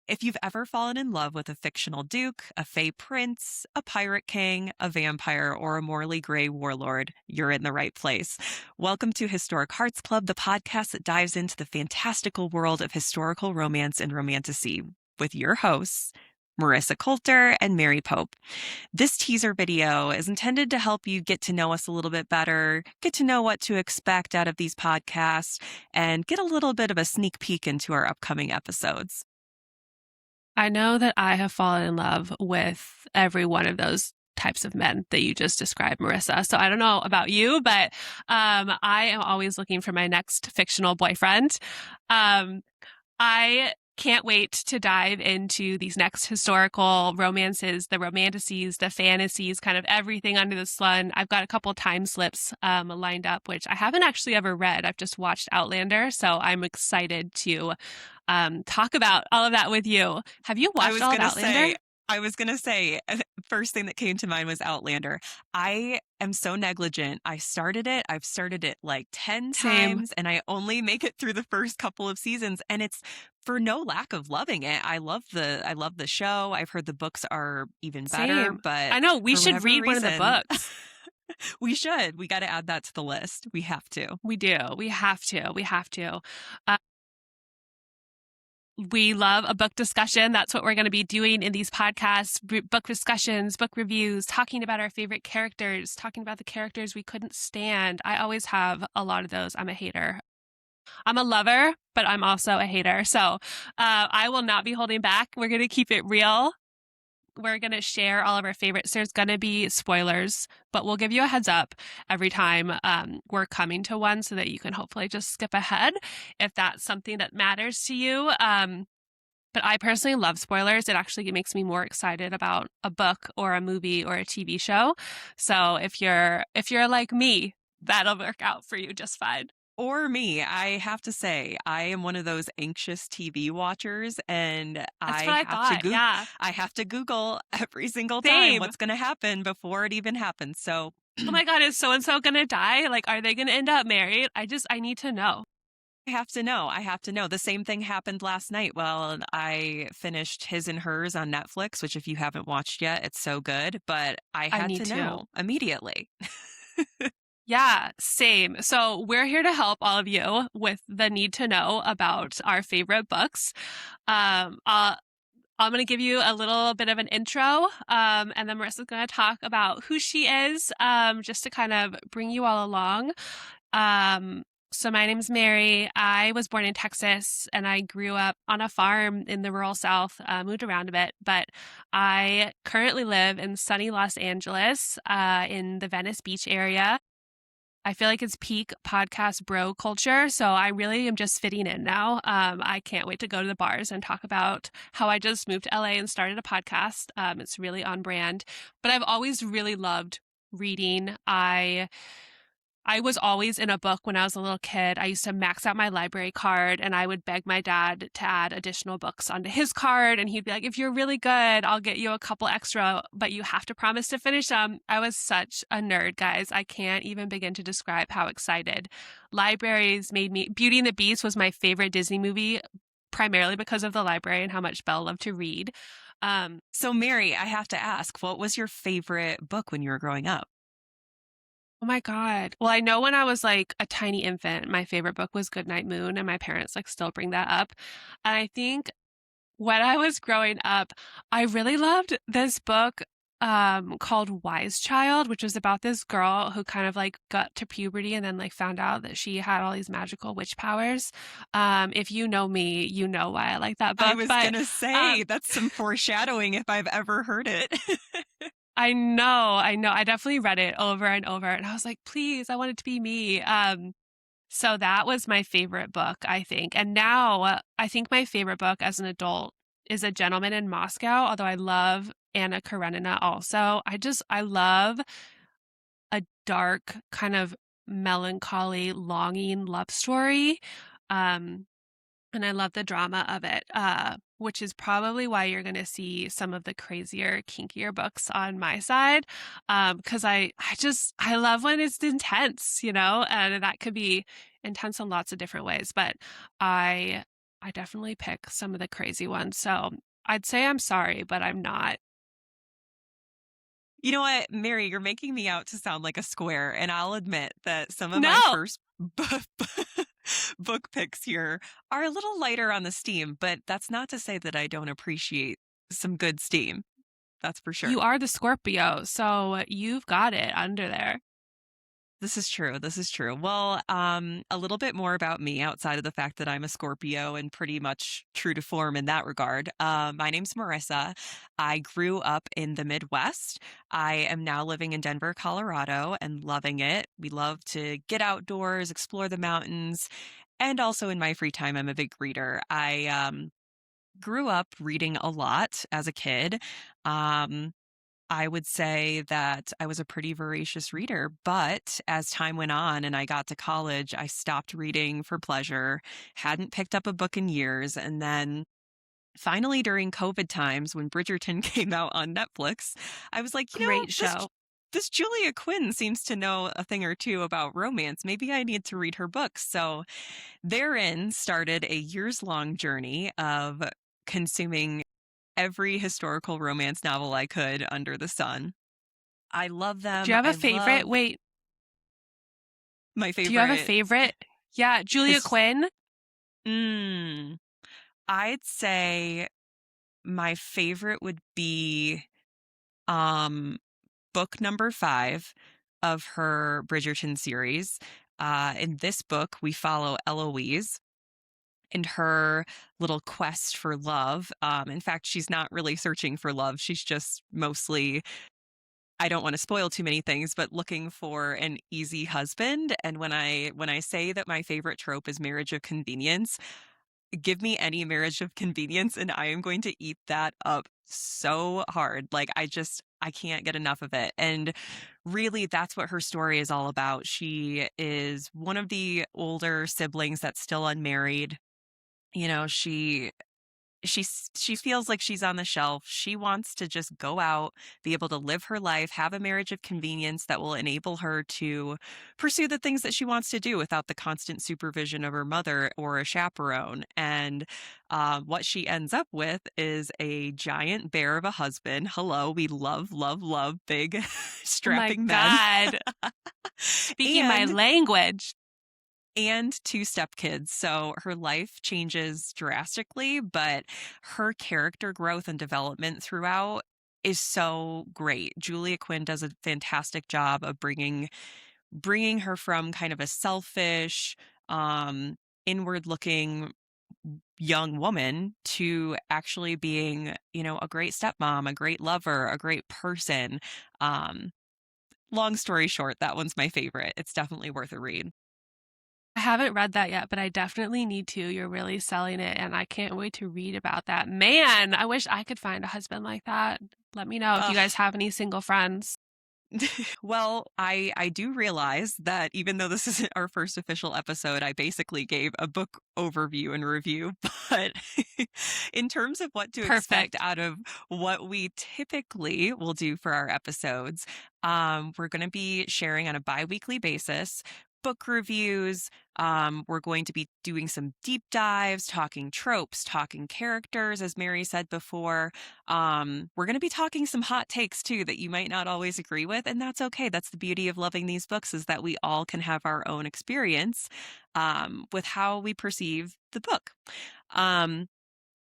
If you've ever fallen in love with a fictional duke, a fey prince, a pirate king, a vampire, or a morally gray warlord, you're in the right place. Welcome to Historic Hearts Club, the podcast that dives into the fantastical world of historical romance and romantasy with your hosts, Marisa Coulter and Mary Popp. This teaser video is intended to help you get to know us a little bit better, get to know what to expect out of these podcasts, and get a little bit of a sneak peek into our upcoming episodes. I know that I have fallen in love with every one of those types of men that you just described, Marissa. So I don't know about you, but I am always looking for my next fictional boyfriend. I can't wait to dive into these next historical romances, the romantasies, the fantasies, kind of everything under the sun. I've got a couple time slips lined up, which I haven't actually ever read. I've just watched Outlander, so I'm excited to talk about all of that with you. Have you watched all of Outlander? I was going to say, first thing that came to mind was Outlander. I am so negligent. I've started it like 10 Same. times, and I only make it through the first couple of seasons, and it's for no lack of loving it. I love the show. I've heard the books are even better, Same. but I know we for should whatever read one of the reason, books. we should. We got to add that to the list. We have to. We do. We have to. We have to. We love a book discussion. That's what we're going to be doing in these podcasts, book discussions, book reviews, talking about our favorite characters, talking about the characters we couldn't stand. I always have a lot of those. I'm a hater. I'm a lover, but I'm also a hater. So I will not be holding back. We're going to keep it real. We're going to share all of our favorites. There's going to be spoilers, but we'll give you a heads up every time we're coming to one so that you can hopefully just skip ahead if that's something that matters to you. But I personally love spoilers. It actually makes me more excited about a book or a movie or a TV show. So if you're like me, that'll work out for you just fine. Or me, I have to say, I am one of those anxious TV watchers, and That's what I thought. Yeah. I have to Google every single time Same. what's going to happen before it even happens. So Oh my God, is so-and-so going to die? Like, are they going to end up married? I need to know. I have to know. I have to know. The same thing happened last night. Well, I finished His and Hers on Netflix, which if you haven't watched yet, it's so good, but I had need to know immediately. Yeah, same. So we're here to help all of you with the need to know about our favorite books. I'm going to give you a little bit of an intro, and then Marissa's going to talk about who she is, just to kind of bring you all along. So my name's Mary. I was born in Texas, and I grew up on a farm in the rural South, moved around a bit, but I currently live in sunny Los Angeles, in the Venice Beach area. I feel like it's peak podcast bro culture, so I really am just fitting in now. I can't wait to go to the bars and talk about how I just moved to LA and started a podcast. It's really on brand, but I've always really loved reading. I was always in a book when I was a little kid. I used to max out my library card, and I would beg my dad to add additional books onto his card. And he'd be like, if you're really good, I'll get you a couple extra, but you have to promise to finish them. I was such a nerd, guys. I can't even begin to describe how excited. Libraries made me. Beauty and the Beast was my favorite Disney movie, primarily because of the library and how much Belle loved to read. So, Mary, I have to ask, what was your favorite book when you were growing up? Oh my God. Well, I know when I was like a tiny infant, my favorite book was Goodnight Moon, and my parents like still bring that up. And I think when I was growing up, I really loved this book called Wise Child, which was about this girl who kind of like got to puberty and then like found out that she had all these magical witch powers. If you know me, you know why I like that book. I was going to say, that's some foreshadowing if I've ever heard it. I know. I definitely read it over and over, and I was like, please, I want it to be me. So that was my favorite book, I think. And now I think my favorite book as an adult is A Gentleman in Moscow, although I love Anna Karenina also. I love a dark, kind of melancholy, longing love story. And I love the drama of it, which is probably why you're going to see some of the crazier, kinkier books on my side. Because I love when it's intense, and that could be intense in lots of different ways. But I I definitely pick some of the crazy ones. So I'd say I'm sorry, but I'm not. You know what, Mary, you're making me out to sound like a square, and I'll admit that some of my No, first book picks here are a little lighter on the steam, but that's not to say that I don't appreciate some good steam. That's for you sure. are the Scorpio, so you've got it under there. This is true. This is true. Well, a little bit more about me outside of the fact that I'm a Scorpio and pretty much true to form in that regard. My name's Marissa. I grew up in the Midwest. I am now living in Denver, Colorado, and loving it. We love to get outdoors, explore the mountains, and also in my free time, I'm a big reader. I grew up reading a lot as a kid. Um, I would say that I was a pretty voracious reader, but as time went on and I got to college, I stopped reading for pleasure, hadn't picked up a book in years. And then finally, during COVID times, when Bridgerton came out on Netflix, I was like, Great show. this Julia Quinn seems to know a thing or two about romance. Maybe I need to read her books. So therein started a years long journey of consuming every historical romance novel I could under the sun. I love Do them. you have a I favorite? love Wait, my do you have a favorite favorite? Yeah, Julia his Quinn. mm, I'd say my favorite would be um book number 5 of her Bridgerton series. In this book, we follow Eloise and her little quest for love. In fact, she's not really searching for love. She's just mostly, I don't want to spoil too many things, but looking for an easy husband. And when I say that my favorite trope is marriage of convenience, give me any marriage of convenience and I am going to eat that up so hard. Like I can't get enough of it. And really that's what her story is all about. She is one of the older siblings that's still unmarried. You know, she feels like she's on the shelf. She wants to just go out, be able to live her life, have a marriage of convenience that will enable her to pursue the things that she wants to do without the constant supervision of her mother or a chaperone. And what she ends up with is a giant bear of a husband. Hello, we love, love, love big, Oh my strapping men. God. Speaking my and language. and 2 stepkids. So her life changes drastically, but her character growth and development throughout is so great. Julia Quinn does a fantastic job of bringing her from kind of a selfish, um, inward-looking young woman to actually being, a great stepmom, a great lover, a great person. Um, Long story short, that one's my favorite. It's definitely worth a read. I haven't read that yet, but I definitely need to. You're really selling it, and I can't wait to read about that. Man, I wish I could find a husband like that. Let me know if you guys have any single friends. Well, I do realize that even though this isn't our first official episode, I basically gave a book overview and review. But in terms of what to expect Perfect. out of what we typically will do for our episodes, we're going to be sharing on a bi-weekly basis book reviews. We're going to be doing some deep dives, talking tropes, talking characters, as Mary said before. We're going to be talking some hot takes too that you might not always agree with, and that's okay. That's the beauty of loving these books is that we all can have our own experience with how we perceive the book. Um,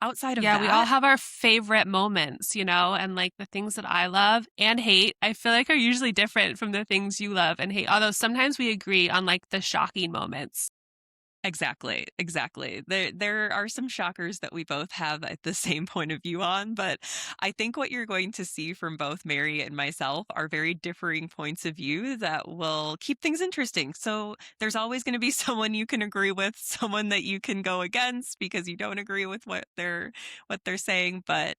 Outside of Yeah, we all that, have our favorite moments, and like the things that I love and hate, I feel like are usually different from the things you love and hate. Although sometimes we agree on like the shocking moments. exactly, exactly. There are some shockers that we both have at the same point of view on, but I think what you're going to see from both Mary and myself are very differing points of view that will keep things interesting. So there's always going to be someone you can agree with, someone that you can go against because you don't agree with what they're saying. But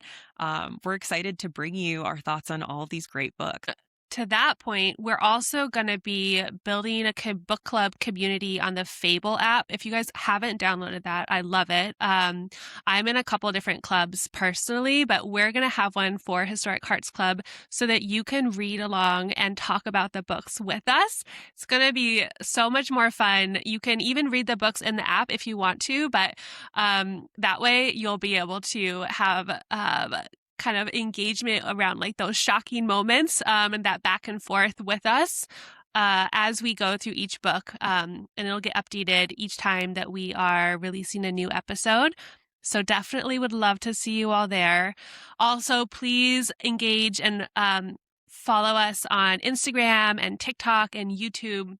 we're excited to bring you our thoughts on all these great books. to that point, we're also going to be building a book club community on the Fable app. If you guys haven't downloaded that, I love it. I'm in a couple different clubs personally, but we're going to have one for Historic Hearts Club so that you can read along and talk about the books with us. It's going to be so much more fun. You can even read the books in the app if you want to, but that way you'll be able to have kind of engagement around like those shocking moments and that back and forth with us as we go through each book. And it'll get updated each time that we are releasing a new episode. So definitely would love to see you all there. Also, please engage and follow us on Instagram and TikTok and YouTube.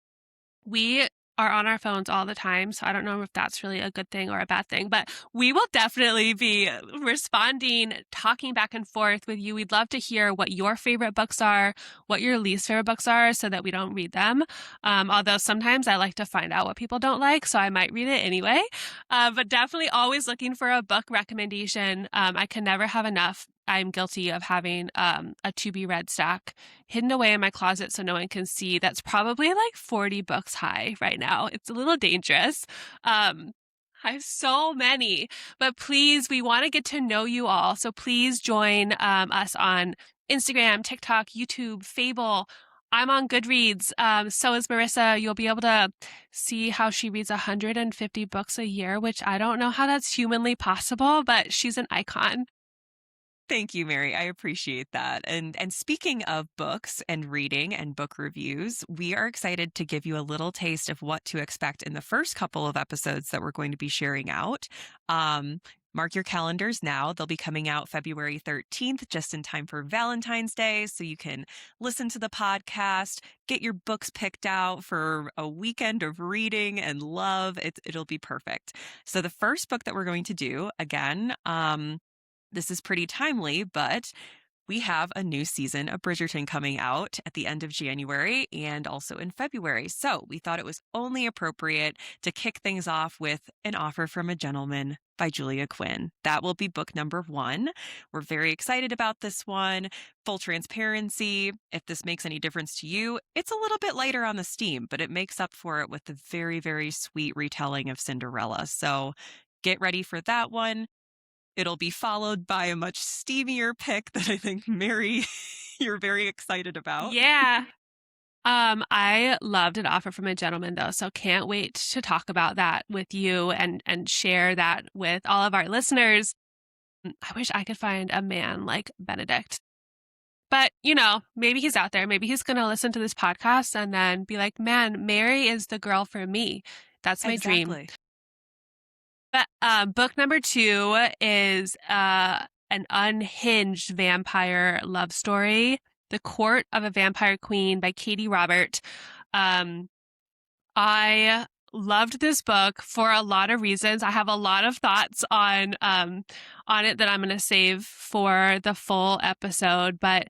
We are on our phones all the time, so I don't know if that's really a good thing or a bad thing, but we will definitely be responding, talking back and forth with you. We'd love to hear what your favorite books are, what your least favorite books are, so that we don't read them. Although sometimes I like to find out what people don't like, so I might read it anyway. But definitely always looking for a book recommendation. I can never have enough. I'm guilty of having a to be read stack hidden away in my closet so no one can see. That's probably like 40 books high right now. It's a little dangerous. I have so many, but please, we want to get to know you all. So please join us on Instagram, TikTok, YouTube, Fable. I'm on Goodreads. So is Marissa. You'll be able to see how she reads 150 books a year, which I don't know how that's humanly possible, but she's an icon. Thank you, Mary. I appreciate that. And speaking of books and reading and book reviews, we are excited to give you a little taste of what to expect in the first couple of episodes that we're going to be sharing out. Mark your calendars now. They'll be coming out February 13th, just in time for Valentine's Day. So you can listen to the podcast, get your books picked out for a weekend of reading and love. It'll be perfect. So the first book that we're going to do, again, this is pretty timely, but we have a new season of Bridgerton coming out at the end of January and also in February. So we thought it was only appropriate to kick things off with An Offer from a Gentleman by Julia Quinn. That will be book number 1. We're very excited about this one. Full transparency, if this makes any difference to you, it's a little bit lighter on the steam, but it makes up for it with the very, very sweet retelling of Cinderella. So get ready for that one. It'll be followed by a much steamier pick that I think, Mary, you're very excited about. Yeah. I loved An Offer from a Gentleman though, so can't wait to talk about that with you and share that with all of our listeners. I wish I could find a man like Benedict. But, maybe he's out there. Maybe he's going to listen to this podcast and then be like, man, Mary is the girl for me. That's my dream. Exactly. But book number 2 is an unhinged vampire love story, The Court of a Vampire Queen by Katie Robert. I loved this book for a lot of reasons. I have a lot of thoughts on it that I'm going to save for the full episode, but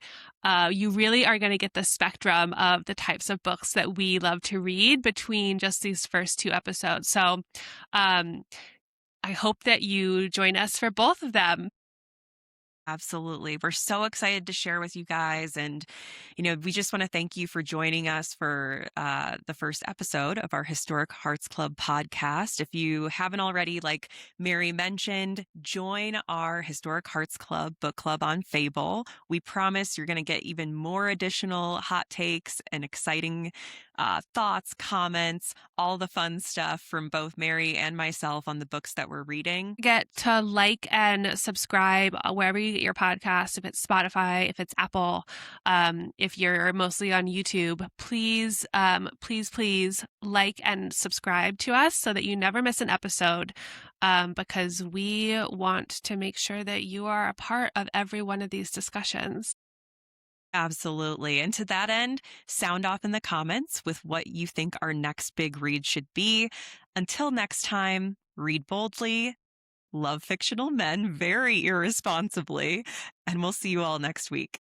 you really are going to get the spectrum of the types of books that we love to read between just these first 2 episodes. So I hope that you join us for both of them. Absolutely. We're so excited to share with you guys. And, we just want to thank you for joining us for the first episode of our Historic Hearts Club podcast. If you haven't already, like Mary mentioned, join our Historic Hearts Club book club on Fable. We promise you're going to get even more additional hot takes and exciting thoughts, comments, all the fun stuff from both Mary and myself on the books that we're reading. Get to like and subscribe wherever you get your podcast, if it's Spotify, if it's Apple, if you're mostly on YouTube, please like and subscribe to us so that you never miss an episode, because we want to make sure that you are a part of every one of these discussions. Absolutely. And to that end, sound off in the comments with what you think our next big read should be. Until next time, read boldly, love fictional men very irresponsibly, and we'll see you all next week.